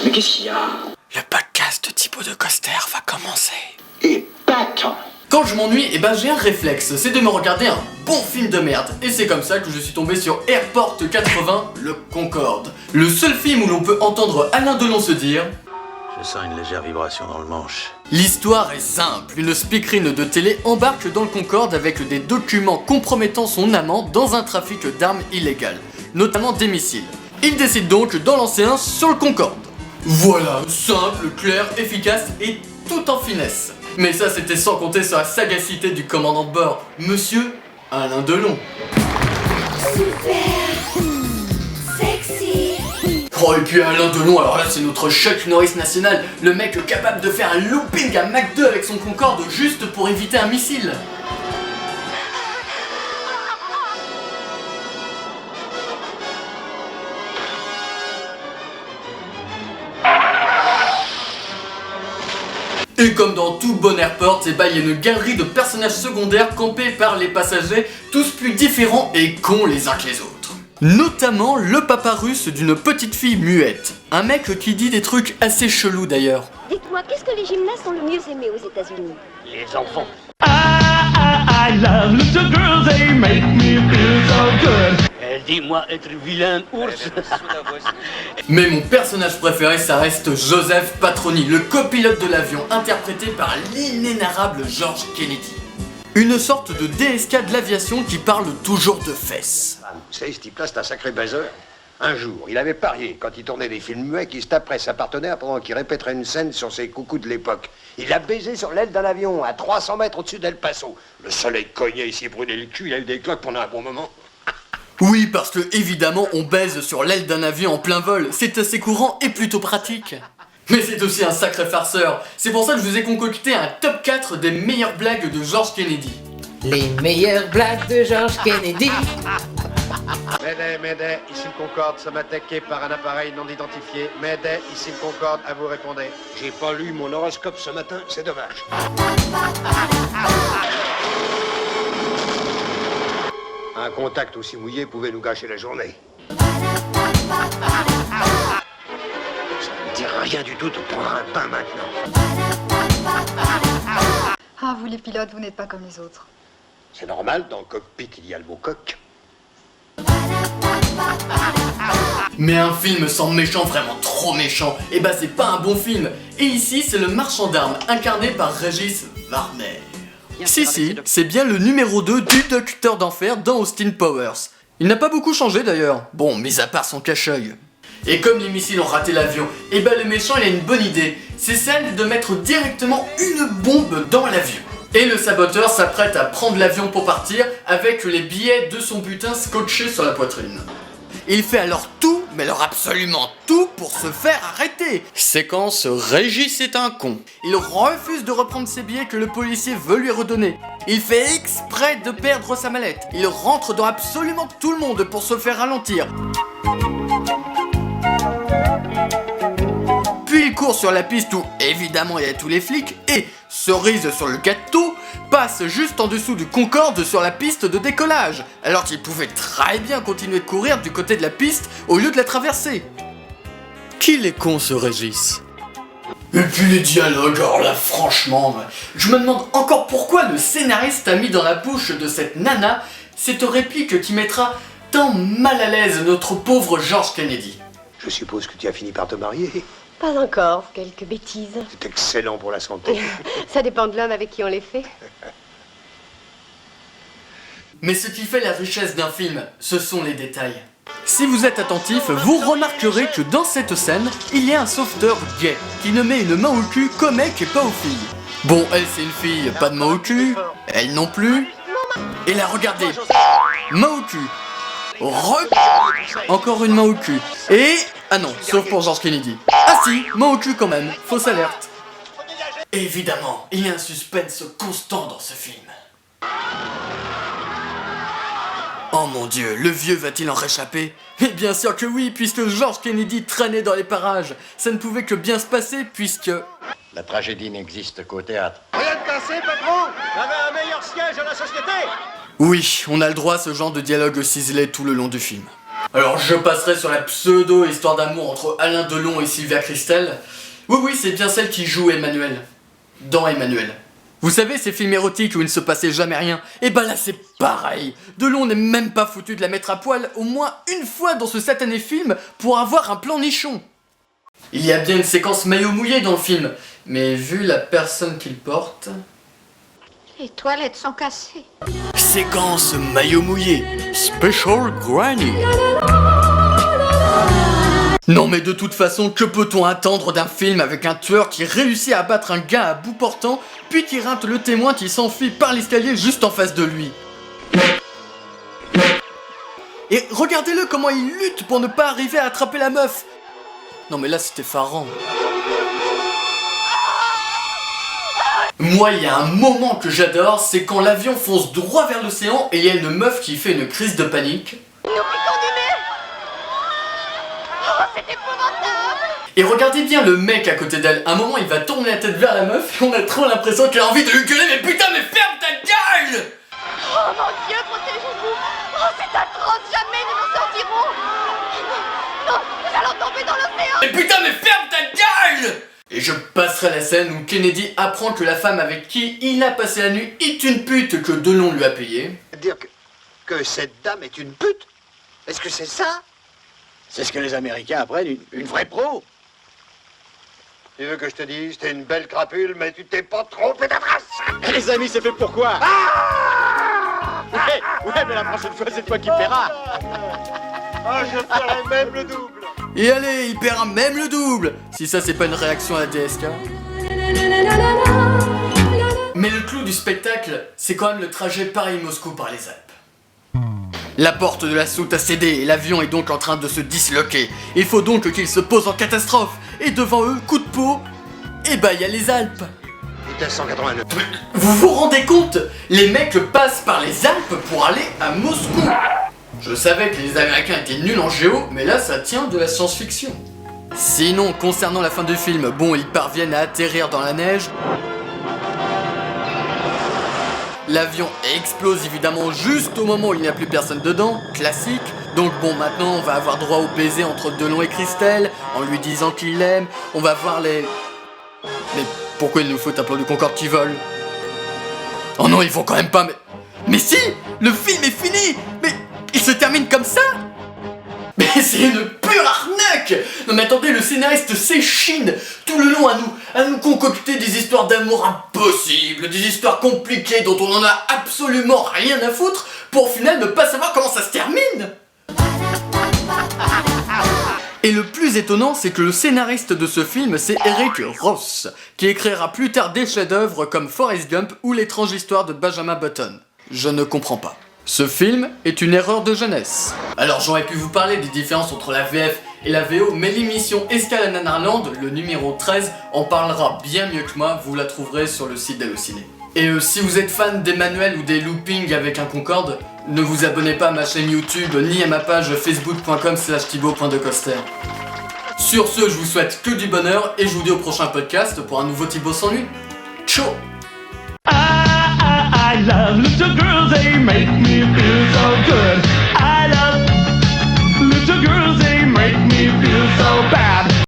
Mais qu'est-ce qu'il y a? Le podcast de Thibaut de Coster va commencer. Épatant. Quand je m'ennuie, j'ai un réflexe, c'est de me regarder un bon film de merde. Et c'est comme ça que je suis tombé sur Airport 80, le Concorde. Le seul film où l'on peut entendre Alain Delon se dire: je sens une légère vibration dans le manche. L'histoire est simple, une speakerine de télé embarque dans le Concorde avec des documents compromettant son amant dans un trafic d'armes illégales, notamment des missiles. Il décide donc d'en lancer un sur le Concorde. Voilà, simple, clair, efficace et tout en finesse. Mais ça, c'était sans compter sur la sagacité du commandant de bord, Monsieur Alain Delon. Super sexy. Oh, et puis Alain Delon, alors là, c'est notre Chuck Norris national, le mec capable de faire un looping à Mach 2 avec son Concorde juste pour éviter un missile. Et comme dans tout bon airport, il y a une galerie de personnages secondaires campés par les passagers, tous plus différents et cons les uns que les autres. Notamment le papa russe d'une petite fille muette. Un mec qui dit des trucs assez chelous d'ailleurs. Dites-moi, qu'est-ce que les gymnastes sont le mieux aimés aux États-Unis? Les enfants. I love little girls, they make me feel so good. Elle dit moi être vilain ours. Mais mon personnage préféré, ça reste Joseph Patroni, le copilote de l'avion, interprété par l'inénarrable George Kennedy. Une sorte de DSK de l'aviation qui parle toujours de fesses. Vous savez, ce type-là, c'est un sacré baiser. Un jour, il avait parié, quand il tournait des films muets, qu'il se taperait sa partenaire pendant qu'il répéterait une scène sur ses coucous de l'époque. Il l'a baisé sur l'aile d'un avion, à 300 mètres au-dessus d'El Paso. Le soleil cognait, il s'y brûlait le cul, il a eu des cloques pendant un bon moment. Oui, parce que évidemment, on baise sur l'aile d'un avion en plein vol. C'est assez courant et plutôt pratique. Mais c'est aussi un sacré farceur. C'est pour ça que je vous ai concocté un top 4 des meilleures blagues de George Kennedy. Les meilleures blagues de George Kennedy. Mayday, ici le Concorde, sommes attaqués par un appareil non identifié. Mayday, ici le Concorde, à vous répondez. J'ai pas lu mon horoscope ce matin, c'est dommage. Un contact aussi mouillé pouvait nous gâcher la journée. Ça ne dit rien du tout de prendre un pain maintenant. Ah, vous les pilotes, vous n'êtes pas comme les autres. C'est normal, dans le cockpit, il y a le mot coq. Mais un film sans méchant, vraiment trop méchant, c'est pas un bon film. Et ici, c'est le marchand d'armes, incarné par Régis Warner. Si, c'est bien le numéro 2 du Docteur d'Enfer dans Austin Powers. Il n'a pas beaucoup changé d'ailleurs, bon, mis à part son cache-œil. Et comme les missiles ont raté l'avion, le méchant il a une bonne idée, c'est celle de mettre directement une bombe dans l'avion. Et le saboteur s'apprête à prendre l'avion pour partir avec les billets de son butin scotchés sur la poitrine. Il fait alors tout, mais alors absolument tout, pour se faire arrêter. Séquence Régis est un con. Il refuse de reprendre ses billets que le policier veut lui redonner. Il fait exprès de perdre sa mallette. Il rentre dans absolument tout le monde pour se faire ralentir. Puis il court sur la piste où, évidemment, il y a tous les flics, et, cerise sur le gâteau, passe juste en dessous du Concorde sur la piste de décollage, alors qu'il pouvait très bien continuer de courir du côté de la piste au lieu de la traverser. Qu'il est con ce Régis. Et puis les dialogues, alors là franchement, je me demande encore pourquoi le scénariste a mis dans la bouche de cette nana cette réplique qui mettra tant mal à l'aise notre pauvre George Kennedy. Je suppose que tu as fini par te marier. Pas encore, quelques bêtises. C'est excellent pour la santé. Ça dépend de l'homme avec qui on les fait. Mais ce qui fait la richesse d'un film, ce sont les détails. Si vous êtes attentif, vous remarquerez que dans cette scène, il y a un sauveteur gay qui ne met une main au cul qu'au mec et pas aux filles. Bon, elle c'est une fille, pas de main au cul, elle non plus. Et là regardez, main au cul. Encore une main au cul. Et... ah non, sauf pour George Kennedy. Ah si, main au cul quand même, fausse alerte. Évidemment, il y a un suspense constant dans ce film. Oh mon dieu, le vieux va-t-il en réchapper? Et bien sûr que oui, puisque George Kennedy traînait dans les parages. Ça ne pouvait que bien se passer, puisque... La tragédie n'existe qu'au théâtre. Rien de cassé, patron. J'avais un meilleur siège à la société. Oui, on a le droit à ce genre de dialogue ciselé tout le long du film. Alors je passerai sur la pseudo-histoire d'amour entre Alain Delon et Sylvia Christel. Oui, c'est bien celle qui joue Emmanuel. Dans Emmanuel. Vous savez, ces films érotiques où il ne se passait jamais rien, et bah là c'est pareil. Delon n'est même pas foutu de la mettre à poil au moins une fois dans ce satané film pour avoir un plan nichon. Il y a bien une séquence maillot mouillé dans le film, mais vu la personne qu'il porte... Les toilettes sont cassées. Séquence maillot mouillé, Special Granny. Non mais de toute façon, que peut-on attendre d'un film avec un tueur qui réussit à battre un gars à bout portant, puis qui rate le témoin qui s'enfuit par l'escalier juste en face de lui? Et regardez-le comment il lutte pour ne pas arriver à attraper la meuf. Non mais là c'était effarant. Moi, il y a un moment que j'adore, c'est quand l'avion fonce droit vers l'océan et il y a une meuf qui fait une crise de panique. Nous piquons du nez. Oh, c'est épouvantable. Et regardez bien le mec à côté d'elle. À un moment, il va tourner la tête vers la meuf et on a trop l'impression qu'elle a envie de lui gueuler. Mais putain, mais ferme ta gueule! Oh mon Dieu, protégez-vous. Oh, c'est atroce. Jamais nous nous sortirons. Non, nous allons tomber dans l'océan. Mais putain, mais ferme ta gueule! Et je passerai la scène où Kennedy apprend que la femme avec qui il a passé la nuit est une pute que Delon lui a payée. Dire que cette dame est une pute? Est-ce que c'est ça? C'est ce que les Américains apprennent, une vraie pro. Tu veux que je te dise, t'es une belle crapule, mais tu t'es pas trompé d'adresse. Les amis, c'est fait pour quoi? Ouais, mais la prochaine fois, c'est toi qui paieras. Ah, je ferai même le double. Et allez, il paiera même le double. Si ça c'est pas une réaction à la DSK. Mais le clou du spectacle, c'est quand même le trajet Paris-Moscou par les Alpes. La porte de la soute a cédé et l'avion est donc en train de se disloquer. Il faut donc qu'il se pose en catastrophe. Et devant eux, coup de peau, et bah y a les Alpes. Vitesse 189. Vous vous rendez compte? Les mecs passent par les Alpes pour aller à Moscou. Je savais que les Américains étaient nuls en géo, mais là ça tient de la science-fiction. Sinon, concernant la fin du film, bon, ils parviennent à atterrir dans la neige. L'avion explose évidemment juste au moment où il n'y a plus personne dedans, classique. Donc bon, maintenant on va avoir droit au baiser entre Delon et Christel, en lui disant qu'il l'aime. On va voir les... Mais pourquoi il nous faut un plan du Concorde qui vole? Oh non, ils vont quand même pas... Mais si! Le film est fini! Mais il se termine comme ça? Mais c'est une pure arnaque! Non mais attendez, le scénariste s'échine tout le long à nous concocter des histoires d'amour impossibles, des histoires compliquées dont on en a absolument rien à foutre, pour au final ne pas savoir comment ça se termine! Et le plus étonnant, c'est que le scénariste de ce film, c'est Eric Ross, qui écrira plus tard des chefs-d'œuvre comme Forrest Gump ou L'étrange histoire de Benjamin Button. Je ne comprends pas. Ce film est une erreur de jeunesse. Alors j'aurais pu vous parler des différences entre la VF et la VO, mais l'émission Escale à Nanarland, le numéro 13, en parlera bien mieux que moi, vous la trouverez sur le site d'Allociné. Et si vous êtes fan d'Emmanuel ou des loopings avec un Concorde, ne vous abonnez pas à ma chaîne YouTube ni à ma page facebook.com/thibaut.decoster. Sur ce, je vous souhaite que du bonheur et je vous dis au prochain podcast pour un nouveau Thibaut s'ennuie. Ciao. I love little girls, they make me feel so good. I love